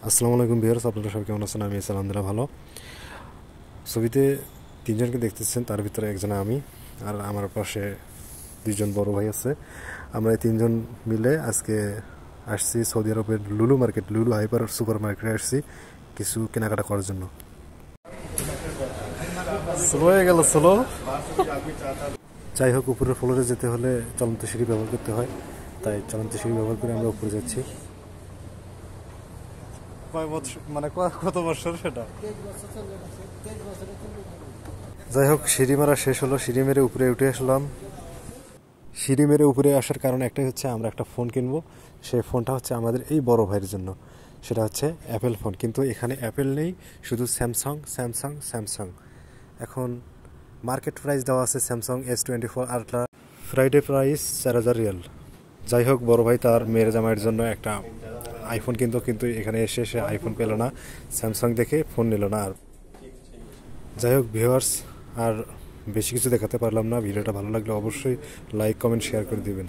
আসসালামু আলাইকুম ভিউয়ার্স, আপনারা সবাই কেমন আছেন? আমি আলহামদুলিল্লাহ ভালো। ছবিতে তিনজনকে দেখতেছেন, তার ভিতরে একজন আমি, আর আমার পাশে দুইজন বড় ভাই আছে। আমরা এই তিনজন মিলে আজকে আসছি সৌদি আরবের লুলু মার্কেট, লুলু হাইপার সুপার মার্কেটে আসছি কিছু কেনাকাটা করার জন্য। স্লো হয়ে গেল, স্লো। যাই হোক, উপরের ফ্লোরে যেতে হলে চলন্ত সিঁড়ি ব্যবহার করতে হয়, তাই চলন্ত সিঁড়ি ব্যবহার করে আমরা উপরে যাচ্ছি। মানে কত বছর সেটা? যাই হোক, সিঁড়ি মারা শেষ হলো, সিঁড়ি মেরে উপরে উঠে আসলাম। সিঁড়ি মেরে উপরে আসার কারণ একটাই হচ্ছে, আমরা একটা ফোন কিনবো। সেই ফোনটা হচ্ছে আমাদের এই বড় ভাইয়ের জন্য, সেটা হচ্ছে অ্যাপেল ফোন। কিন্তু এখানে অ্যাপেল নেই, শুধু স্যামসাং স্যামসাং স্যামসাং। এখন মার্কেট প্রাইস দেওয়া আছে Samsung S24 ultra, Friday price 4000 Real. যাই হোক, বড় ভাই তার মেয়ের জামাইয়ের জন্য একটা আইফোন কিন্তু এখানে এসে সে আইফোন পেল না, স্যামসাং দেখে ফোন নিল না। আর যাই হোক ভিউয়ার্স, আর বেশি কিছু দেখাতে পারলাম না। ভিডিওটা ভালো লাগলে অবশ্যই লাইক কমেন্ট শেয়ার করে দিবেন।